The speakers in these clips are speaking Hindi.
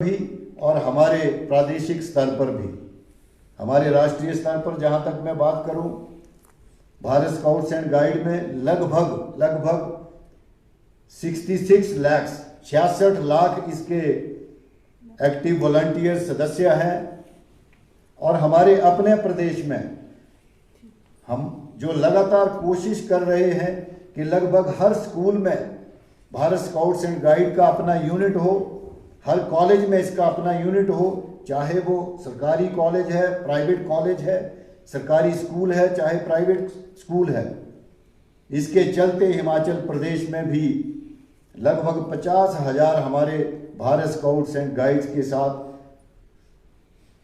भी और हमारे प्रादेशिक स्तर पर भी, हमारे राष्ट्रीय स्तर पर जहां तक मैं बात करूं, भारत स्काउट्स एंड गाइड में लगभग 66 लाख इसके एक्टिव वॉलंटियर सदस्य हैं। और हमारे अपने प्रदेश में हम जो लगातार कोशिश कर रहे हैं कि लगभग हर स्कूल में भारत स्काउट्स एंड गाइड का अपना यूनिट हो, हर कॉलेज में इसका अपना यूनिट हो, चाहे वो सरकारी कॉलेज है, प्राइवेट कॉलेज है, सरकारी स्कूल है, चाहे प्राइवेट स्कूल है। इसके चलते हिमाचल प्रदेश में भी लगभग 50,000 हमारे भारत स्काउट्स एंड गाइड्स के साथ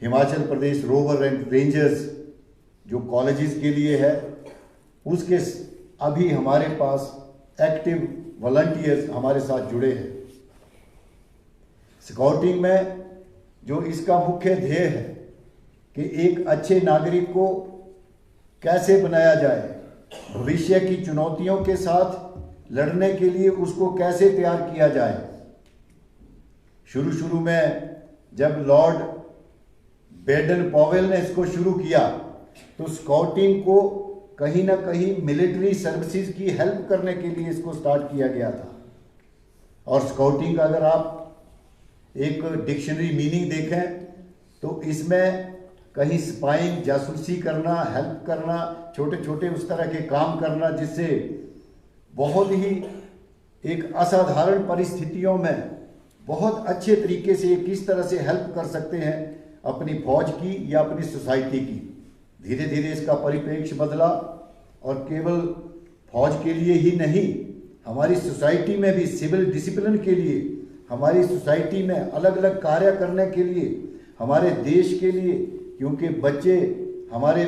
Himachal Pradesh rover and rangers जो कॉलेजेस के लिए है, उसके अभी हमारे पास एक्टिव वॉलंटियर्स हमारे साथ जुड़े हैं। स्काउटिंग में जो इसका मुख्य ध्येय है कि एक अच्छे नागरिक को कैसे बनाया जाए, भविष्य की चुनौतियों के साथ लड़ने के लिए उसको कैसे तैयार किया जाए। शुरू में जब लॉर्ड बेडन पॉवेल ने इसको शुरू किया तो स्काउटिंग को कहीं ना कहीं मिलिट्री सर्विसेज की हेल्प करने के लिए इसको स्टार्ट किया गया था। और स्काउटिंग का अगर आप एक डिक्शनरी मीनिंग देखें तो इसमें कहीं स्पाइंग, जासूसी करना, हेल्प करना, छोटे छोटे उस तरह के काम करना, जिससे बहुत ही एक असाधारण परिस्थितियों में बहुत अच्छे तरीके से किस तरह से हेल्प कर सकते हैं अपनी फौज की या अपनी सोसाइटी की। धीरे धीरे इसका परिप्रेक्ष्य बदला और केवल फौज के लिए ही नहीं, हमारी सोसाइटी में भी सिविल डिसिप्लिन के लिए, हमारी सोसाइटी में अलग अलग कार्य करने के लिए, हमारे देश के लिए, क्योंकि बच्चे हमारे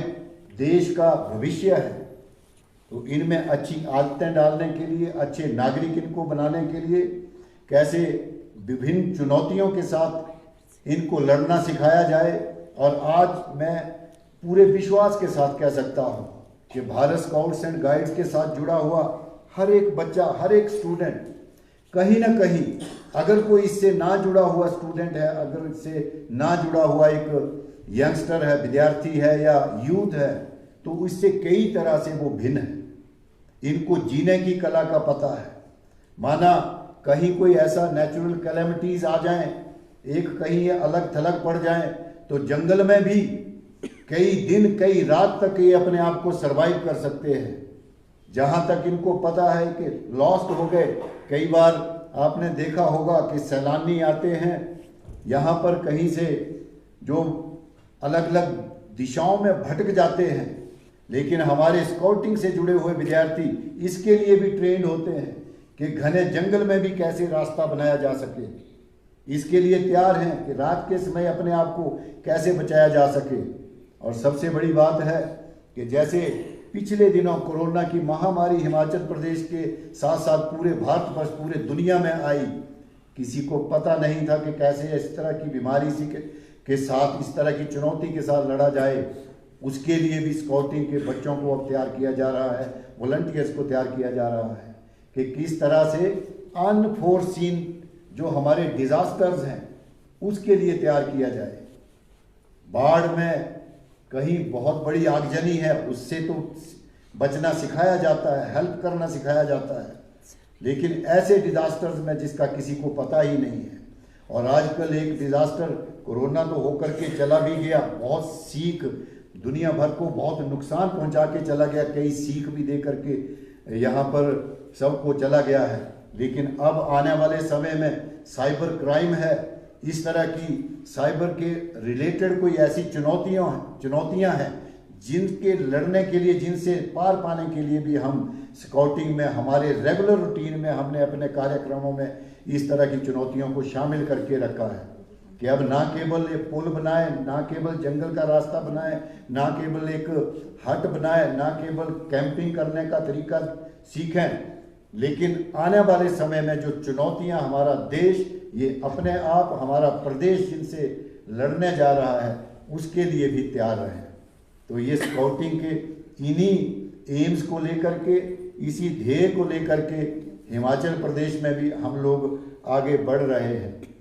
देश का भविष्य है। तो इनमें अच्छी आदतें डालने के लिए, अच्छे नागरिक इनको बनाने के लिए कैसे विभिन्न चुनौतियों के साथ इनको लड़ना सिखाया जाए। और आज मैं पूरे विश्वास के साथ कह सकता हूँ कि भारत स्काउट्स एंड गाइड्स के साथ जुड़ा हुआ हर एक बच्चा, हर एक स्टूडेंट कहीं ना कहीं, अगर कोई इससे ना जुड़ा हुआ स्टूडेंट है, अगर इससे ना जुड़ा हुआ एक यंगस्टर है, विद्यार्थी है या यूथ है, तो इससे कई तरह से वो भिन्न है। इनको जीने की कला का पता है। माना कहीं कोई ऐसा नेचुरल कैलेमिटीज आ जाए, एक कहीं ये अलग थलग पड़ जाए, तो जंगल में भी कई दिन कई रात तक ये अपने आप को सरवाइव कर सकते हैं। जहां तक इनको पता है कि लॉस्ट हो गए, कई बार आपने देखा होगा कि सैलानी आते हैं यहाँ पर कहीं से जो अलग अलग दिशाओं में भटक जाते हैं, लेकिन हमारे स्काउटिंग से जुड़े हुए विद्यार्थी इसके लिए भी ट्रेंड होते हैं कि घने जंगल में भी कैसे रास्ता बनाया जा सके। इसके लिए तैयार हैं कि रात के समय अपने आप को कैसे बचाया जा सके। और सबसे बड़ी बात है कि जैसे पिछले दिनों कोरोना की महामारी हिमाचल प्रदेश के साथ साथ पूरे भारतवर्ष, पूरे दुनिया में आई, किसी को पता नहीं था कि कैसे इस तरह की बीमारी के साथ, इस तरह की चुनौती के साथ लड़ा जाए। उसके लिए भी स्काउटिंग के बच्चों को अब तैयार किया जा रहा है, वॉलंटियर्स को तैयार किया जा रहा है कि किस तरह से अनफोर्सीन जो हमारे डिजास्टर्स हैं उसके लिए तैयार किया जाए। बाढ़ में कहीं बहुत बड़ी आगजनी है, उससे तो बचना सिखाया जाता है, हेल्प करना सिखाया जाता है, लेकिन ऐसे डिजास्टर्स में जिसका किसी को पता ही नहीं है। और आजकल एक डिजास्टर कोरोना तो होकर के चला भी गया, बहुत सीख दुनिया भर को बहुत नुकसान पहुंचा के चला गया, कई सीख भी दे करके यहाँ पर सबको चला गया है। लेकिन अब आने वाले समय में साइबर क्राइम है, इस तरह की साइबर के रिलेटेड कोई ऐसी चुनौतियां हैं जिनके लड़ने के लिए, जिनसे पार पाने के लिए भी हम स्काउटिंग में हमारे रेगुलर रूटीन में हमने अपने कार्यक्रमों में इस तरह की चुनौतियों को शामिल करके रखा है कि अब ना केवल एक पुल बनाए, ना केवल जंगल का रास्ता बनाए, ना केवल एक हट बनाए, ना केवल कैंपिंग करने का तरीका सीखें, लेकिन आने वाले समय में जो चुनौतियां हमारा देश, ये अपने आप हमारा प्रदेश जिनसे लड़ने जा रहा है, उसके लिए भी तैयार रहें। तो ये स्काउटिंग के इन्हीं एम्स को लेकर के, इसी ध्येय को लेकर के हिमाचल प्रदेश में भी हम लोग आगे बढ़ रहे हैं।